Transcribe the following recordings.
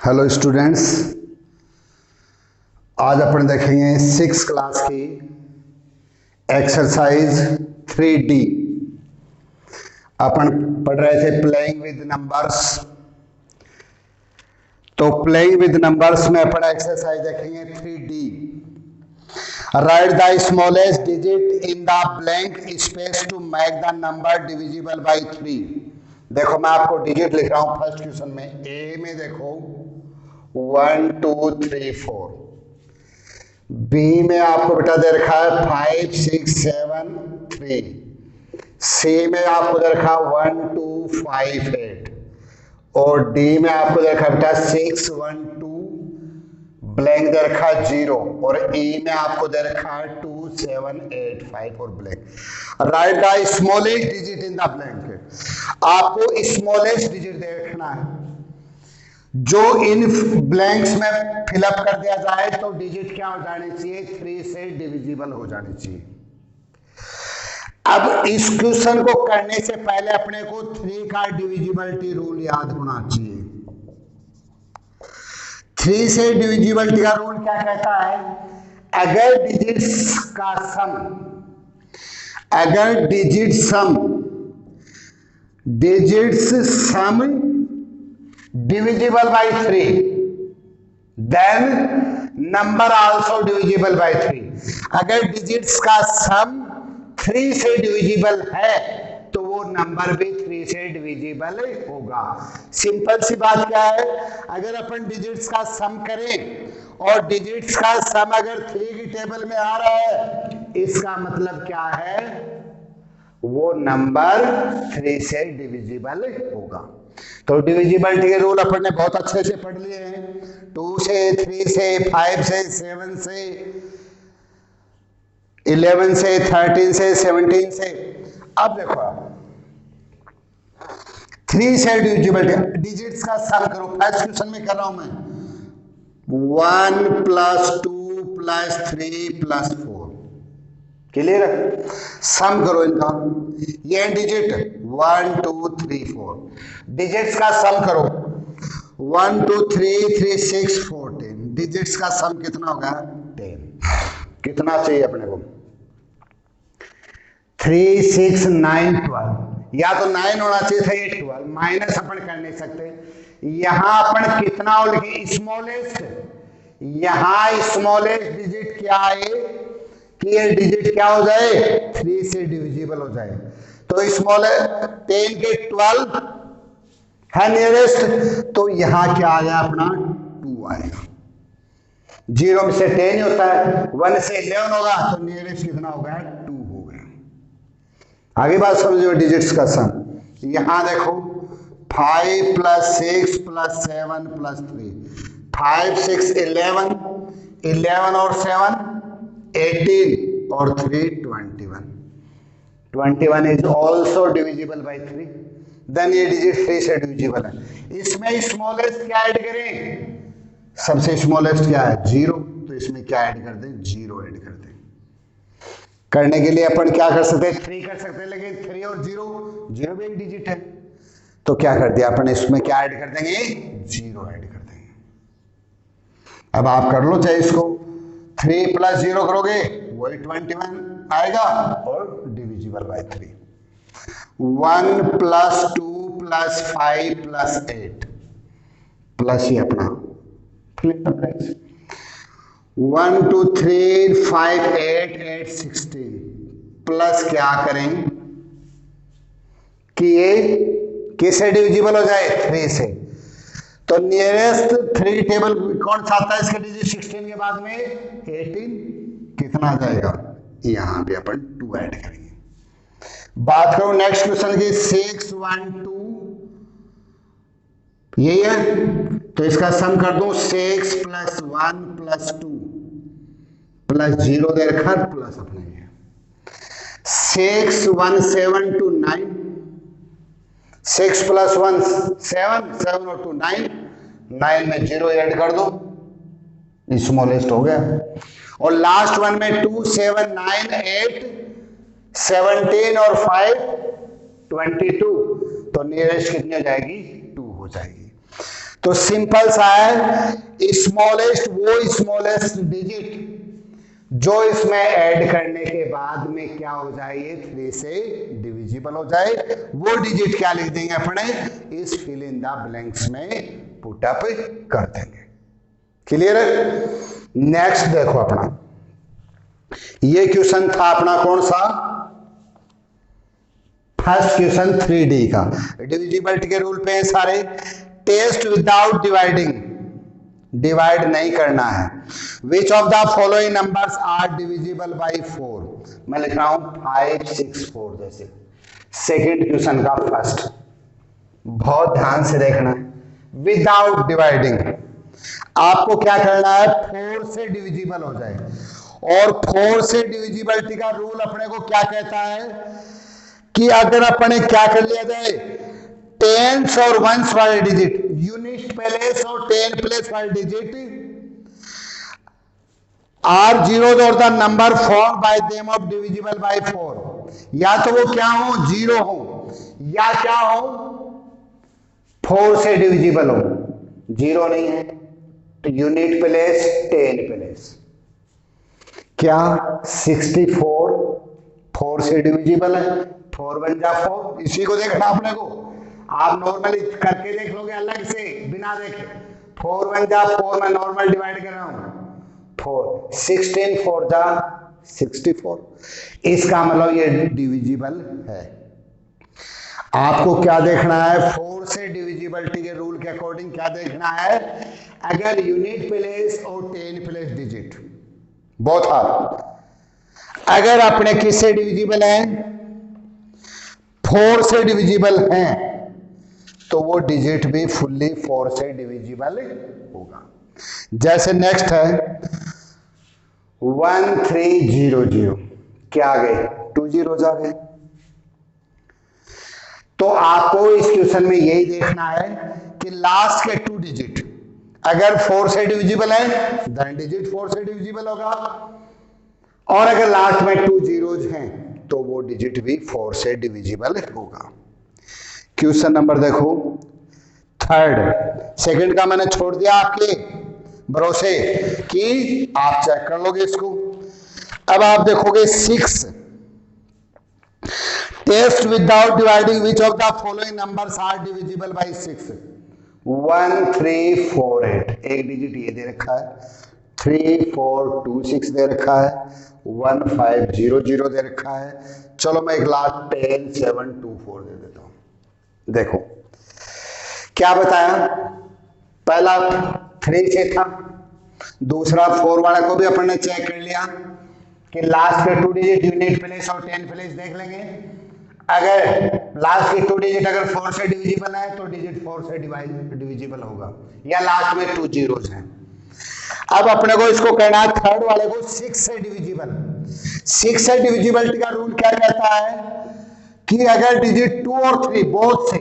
Hello students, आज अपन देखेंगे 6 class की एक्सरसाइज 3D। अपन पढ़ रहे थे प्लेइंग विद नंबर्स। तो प्लेइंग विद नंबर्स में अपन एक्सरसाइज देखेंगे 3D। Right the smallest digit in the blank space to make the number divisible by 3। देखो मैं आपको डिजिट लिख रहा हूं फर्स्ट क्वेश्चन में। ए में देखो 1 2 3 4। बी में आपको बेटा दे रखा है 5 6 7 3। सी में आपको दे रखा है 1 2 5 8। और डी में आपको दे रखा है बेटा 6 1 2 ब्लैंक दे रखा है 0। और ई में आपको दे रखा है 2 7 8 5 और blank. Right the smallest digit in the blank. आपको स्मॉलेस्ट डिजिट देखना है जो इन ब्लैंक्स में फिलअप कर दिया जाए तो डिजिट क्या हो जानी चाहिए, 3 से डिविजिबल हो जानी चाहिए। अब इस क्वेश्चन को करने से पहले अपने को 3 का डिविजिबिलिटी रूल याद होना चाहिए। 3 से डिविजिबिलिटी का रूल क्या कहता है, अगर डिजिट्स का सम divisible by 3 then number also divisible by 3। अगर डिजिट्स का सम 3 से डिविजिबल है तो वो नंबर भी 3 से डिविजिबल होगा। सिंपल सी बात क्या है, अगर अपन डिजिट्स का सम करें और डिजिट्स का सम अगर 3 की टेबल में आ रहा है, इसका मतलब क्या है, वो नंबर 3 से डिविजिबल होगा। तो डिविजिबिलिटी के रूल अपन ने बहुत अच्छे से पढ़ लिए हैं। 2 से 3 से 5 से 7 से 11 से 13 से 17 से। अब देखो 3 से डिविजिबिलिटी डिजिट्स का सम करो। फर्स्ट क्वेश्चन में कर रहा हूं मैं 1 + 2 + 3 + 4। क्लियर है? सम करो इनका। ये डिजिट 1 2 3 4 डिजिट्स का सम करो। 1 2 3 3 6 4 10 डिजिट्स का सम कितना होगा, 10। कितना चाहिए अपने को, 3 6 9 12। या तो 9 होना चाहिए था, ये 12 माइनस अपन कर नहीं सकते। यहां अपन कितना लिखे, स्मॉलेस्ट। यहां स्मॉलेस्ट डिजिट क्या है कि ये डिजिट क्या हो जाए, 3 से डिविजिबल हो जाए। तो स्मॉल 10 के 12 है नियरेस्ट, तो यहां क्या आ गया अपना 2 आएगा। 0 में से 10 होता है, 1 से 11 होगा, तो नियरेस्ट कितना हो गया, 2 हो गया। आगे बात समझो डिजिट्स का सम। यहां देखो 5 + 6 + 7 + 3 5 6 11 11 और 7 18 और 3 21 21 is also divisible by 3। Then ये डिजिट 3 से डिविजिबल है। इसमें स्मॉलेस्ट क्या ऐड करें, सबसे स्मॉलेस्ट क्या है, 0। तो इसमें क्या ऐड कर दें, 0 ऐड कर दें। करने के लिए अपन क्या कर सकते हैं, 3 कर सकते हैं, लेकिन 3 और 0 भी एक डिजिट है। तो क्या कर दिया अपन, इसमें क्या ऐड कर देंगे, 0 ऐड कर देंगे। अब आप कर लो चाहे इसको, 3 + 0 करोगे वही 21 आएगा और डिविजिबल बाय 3। 1 + 2 + 5 + 8 प्लस ये अपना 1 2 3 5 8 8 16 प्लस क्या करें कि ये किससे डिविजिबल हो जाए, 3 से। तो नियरेस्ट 3 टेबल कौन सा आता है इसके डिजिट 16 के बाद में 18। कितना आ जाएगा, यहां भी अपन 2 ऐड करेंगे। बात करो नेक्स्ट क्वेश्चन की 6 1 2 यही है, तो इसका सम कर दूं 6 + 1 + 2 + 0 दे रखा प्लस अपने 6 1 7 2 9 6 + 1 7 7 और 2 9 9 में 0 ऐड कर दो, स्मॉलेस्ट हो गया। और लास्ट वन में 2 7 9 8 17 और 5 22, तो नियरेस्ट कितनी हो जाएगी, 2 हो जाएगी। तो सिंपल सा है, स्मॉलेस्ट वो स्मॉलेस्ट डिजिट जो इसमें ऐड करने के बाद में क्या हो जाए, ये 3 से डिविजिबल हो जाए, वो डिजिट क्या लिख देंगे अपने, इस फिल इन द ब्लैंक्स में पुट अप कर देंगे। क्लियर है? नेक्स्ट देखो अपना, ये क्वेश्चन था अपना कौन सा, फर्स्ट क्वेश्चन 3D का, डिविजिबिलिटी के रूल पे है सारे। टेस्ट विदाउट डिवाइडिंग, डिवाइड नहीं करना है। Which of the following numbers are divisible by 4, मैं लिख रहा हूं 5 6 4 जैसे। सेकेंड क्वेश्चन का फर्स्ट, बहुत ध्यान से देखना है, विदाउट डिवाइडिंग आपको क्या करना है, 4 से डिविजिबल हो जाए। और 4 से डिविजिबिलिटी का रूल अपने को क्या कहता है कि अगर अपने क्या कर लिया जाए, टेंस और वंस वाले डिजिट, यूनिट प्लेस और 10 प्लेस वाले डिजिट आर जीरो और the number form by them of divisible by 4, या तो वो क्या हो, 0 हो, या क्या हो, 4 से डिविजिबल हो। 0 नहीं है तो यूनिट प्लेस 10 प्लेस, क्या 64 4 से डिविजिबल है, 4 1 जा 4, इसी को देखना अपने को। आप नॉर्मली करके देख लोगे अलग से बिना देखे, 4 1 जा 4, मैं नॉर्मल डिवाइड कर रहा हूं 4, 16 4 जा 64, इसका मतलब ये डिविजिबल है। आपको क्या देखना है, 4 से डिविजिबिलिटी के रूल के अकॉर्डिंग क्या देखना है, अगर यूनिट प्लेस और 10 प्लेस डिजिट बोथ आर अगर अपने किससे डिविजिबल हैं, 4 से डिविजिबल हैं, तो वो डिजिट भी फुल्ली 4 से डिविजिबल होगा। जैसे नेक्स्ट है 1300, क्या आ गए, 2 zeros आ गए। तो आपको इस क्वेश्चन में यही देखना है कि लास्ट के 2 डिजिट अगर 4 से डिविजिबल है, देन डिजिट 4 से डिविजिबल होगा, और अगर लास्ट में 2 zeros हैं तो वो डिजिट भी 4 से डिविजिबल होगा। क्वेश्चन नंबर देखो थर्ड, सेकंड का मैंने छोड़ दिया आपके भरोसे कि आप चेक कर लोगे इसको। अब आप देखोगे 6, test without dividing which of the following numbers are divisible by 6, 1 3 4 8, एक डिजिट ये दे रखा है, 3 4 2 6 दे रखा है, 1 5 0 0 दे रखा है। चलो मैं एक लास्ट 10 7 2 4 दे देता हूं। देखो क्या बताया, पहला 3 से था, दूसरा 4 वाला को भी अपन ने चेक कर लिया कि लास्ट के 2 डिजिट यूनिट प्लेस और 10 प्लेस देख लेंगे। अगर लास्ट के 2 डिजिट अगर 4 से डिविजिबल है तो डिजिट 4 से डिविजिबल होगा, या लास्ट में 2 zeros हैं। अब अपने को इसको कहना है थर्ड वाले को 6 से डिविजिबल। 6 से डिविजिबिलिटी का रूल क्या कहता है कि अगर डिजिट 2 और 3 बोथ से,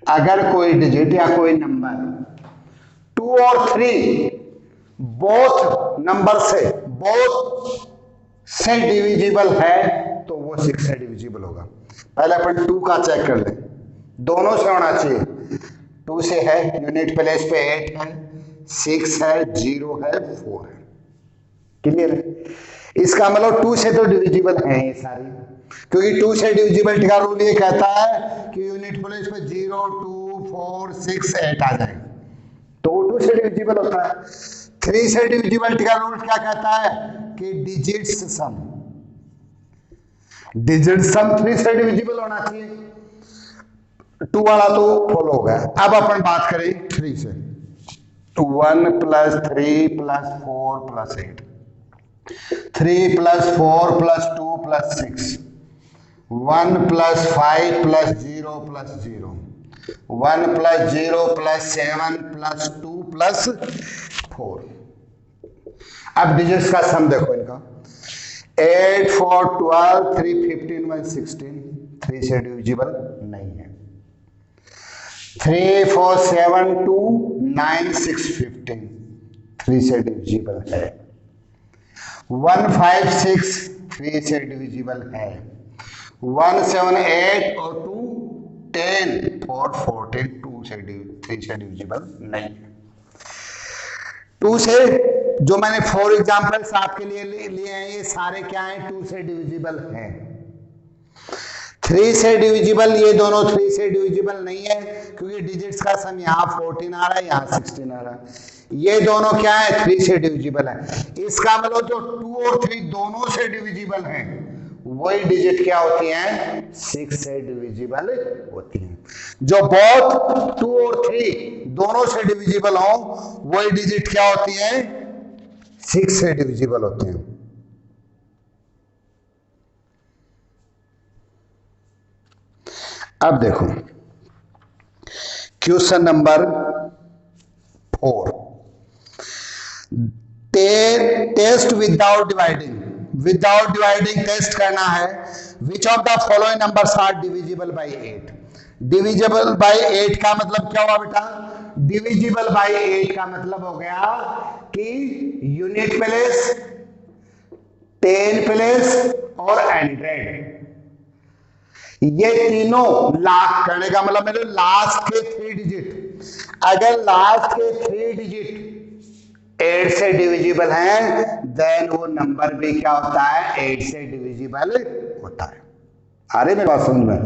अगर कोई डिजिट या कोई नंबर 2 और 3 बोथ नंबर से डिविजिबल है तो वो 6 से डिविजिबल होगा। पहले अपन 2 का चेक कर लें, दोनों से होना चाहिए। 2 से है, यूनिट प्लेस पे 8 है, 6 है, 0 है, 4 है। क्लियर है? इसका मतलब 2 से तो डिविजिबल है ये सारी, क्योंकि 2 से डिविजिबिलिटी का रूल ये कहता है कि यूनिट प्लेस पे 0 2 4 6 8 आ जाए तो वो 2 से डिविजिबल होता है। 3 से डिविजिबिलिटी का रूल क्या कहता है कि डिजिट्स सम 3 से डिविजिबल होना चाहिए। 2 वाला तो फॉलो हो गया। अब अपन बात करें 3 से, 1 + 3 + 4 + 8, 3 + 4 + 2 + 6, 1 + 5 + 0 + 0, 1 + 0 + 7 + 2 + 4। अब डिजिट्स का सम देखो इनका, 8 4 12 3 15 1 16, 3 से डिविजिबल नहीं है। 3 4 7 2 9 6 15, 3 से डिविजिबल है। 1 5 6 3 से डिविजिबल है। 1 7 8 और 2 10 4 14 2 3 से डिविजिबल नहीं है। 2 से, जो मैंने 4 एग्जाम्पल्स आपके लिए लिए हैं, ये सारे क्या हैं, 2 से डिविजिबल हैं। 3 से डिविजिबल, ये दोनों 3 से डिविजिबल नहीं है, क्योंकि डिजिट्स का सम यहाँ 14 आ रहा है, यहाँ 16 आ रहा है। ये दोनों क्या है, 3 से डिविजिबल है। इसका मतलब जो 2 और 3 दोनों से डिविजिबल हैं, वही डिजिट क्या होती हैं, 6 से डिविजिबल होती हैं। जो बोथ 2 और 3 दोनों से डिविजिबल हो, वही डिजिट क्या होती हैं, 6 से डिविजिबल होती हैं। अब देखो question number 4, test without dividing. Without dividing test करना है। Which of the following numbers are divisible by 8। Divisible by 8 का मतलब क्या हुआ बेटा, डिविजिबल बाय 8 का मतलब हो गया कि यूनिट प्लेस, 10 प्लेस और 100, ये तीनों लाख करने का मतलब मेरे लास्ट के 3 डिजिट, अगर लास्ट के 3 डिजिट 8 से डिविजिबल हैं, देन वो नंबर भी क्या होता है, 8 से डिविजिबल होता है। अरे मेरी बात समझ में,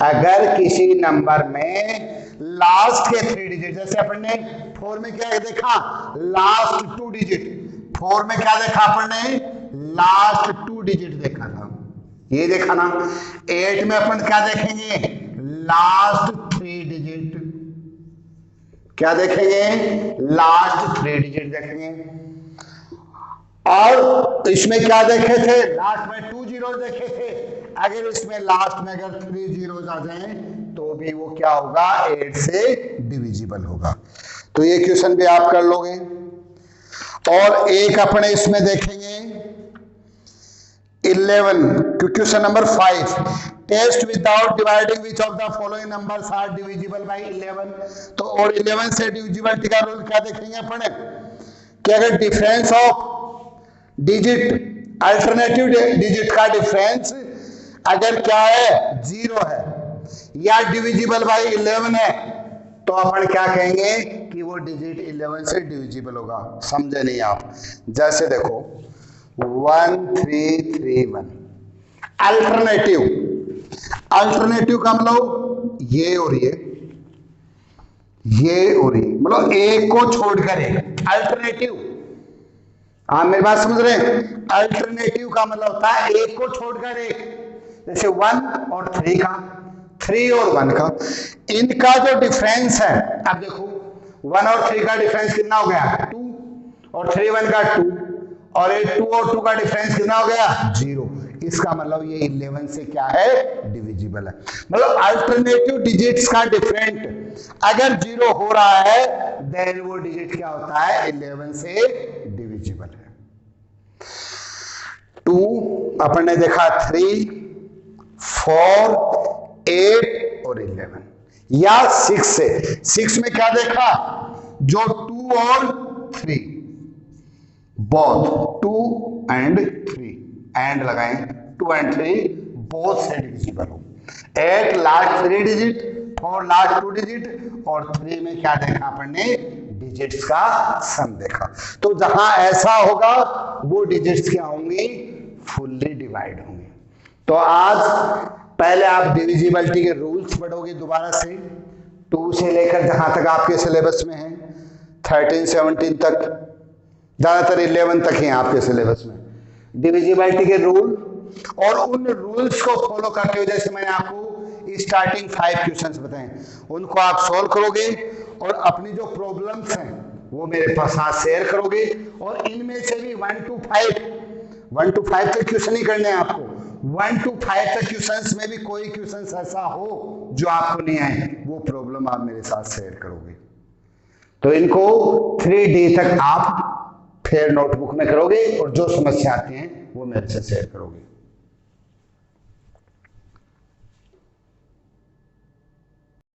अगर किसी नंबर में लास्ट के 3 डिजिट, जैसे अपन ने 4 में क्या देखा, लास्ट 2 डिजिट, 4 में क्या देखा अपन ने, लास्ट 2 डिजिट देखा था, ये देखा ना। 8 में अपन क्या देखेंगे, लास्ट 3 डिजिट, क्या देखेंगे, लास्ट 3 डिजिट देखेंगे। और इसमें क्या देखे थे, लास्ट में 2 जीरो देखे थे, अगर इसमें लास्ट में अगर 3 जीरोस आ जाएं तो भी वो क्या होगा, 8 से डिविजिबल होगा। तो ये क्वेश्चन भी आप कर लोगे। और एक अपने इसमें देखेंगे 11, question number 5, test without dividing which of the following numbers are divisible by 11। तो और 11 से डिविजिबिलिटी का रूल क्या देखेंगे अपन, कि अगर difference of digit, alternative digit का डिफरेंस अगर क्या है, 0 है या डिविजिबल बाय 11 है, तो अपन क्या कहेंगे कि वो डिजिट 11 से डिविजिबल होगा। समझे नहीं आप? जैसे देखो 1 3 3 1, अल्टरनेटिव, अल्टरनेटिव का मतलब ये और ये और ये, मतलब एक को छोड़कर एक, अल्टरनेटिव। आप मेरी बात समझ रहे हैं? अल्टरनेटिव का मतलब होता है एक को छोड़कर एक, जैसे 1 और 3 का, 3 और 1 का, इनका जो डिफरेंस है, अब देखो 1 और 3 का डिफरेंस कितना हो गया, 2, और 3 1 का 2, और ये 2 और 2 का डिफरेंस कितना हो गया, 0। इसका मतलब ये 11 से क्या है, डिविजिबल है। मतलब अल्टरनेटिव डिजिट्स का डिफरेंट अगर 0 हो रहा है, देन वो डिजिट क्या होता है, 11 से डिविजिबल है। 2 अपन ने देखा, 3 4 8 और 11, या 6 से, 6 में क्या देखा, जो 2 और 3, बोथ 2 and 3, एंड लगाएं, 2 and 3 बोथ से डिविजिबल हो। 8 लास्ट 3 डिजिट, 4 लास्ट 2 डिजिट, और 3 में क्या देखा अपन ने, डिजिट्स का सम देखा। तो जहां ऐसा होगा वो डिजिट्स क्या होंगी, फुल्ली डिवाइड होंगे। तो आज पहले आप डिविजिबिलिटी के रूल्स पढ़ोगे दोबारा से, 2 से लेकर जहां तक आपके सिलेबस में है 13 17 तक, ज्यादातर 11 तक है आपके सिलेबस में, डिविजिबिलिटी के रूल, और उन रूल्स को फॉलो करते हुए, जैसे मैंने आपको स्टार्टिंग 5 क्वेश्चंस बताए, उनको आप सॉल्व करोगे और अपनी जो प्रॉब्लम्स हैं वो मेरे पास शेयर करोगे। और इनमें से भी 1 to 5 तक क्वेश्चन ही करने हैं आपको। 1 to 5 तक क्वेश्चंस में भी कोई क्वेश्चंस ऐसा हो जो आपको नहीं आए, वो प्रॉब्लम आप मेरे साथ शेयर करोगे। तो इनको 3D तक आप फिर नोटबुक में करोगे, और जो समस्या आती हैं वो मेरे से शेयर करोगे।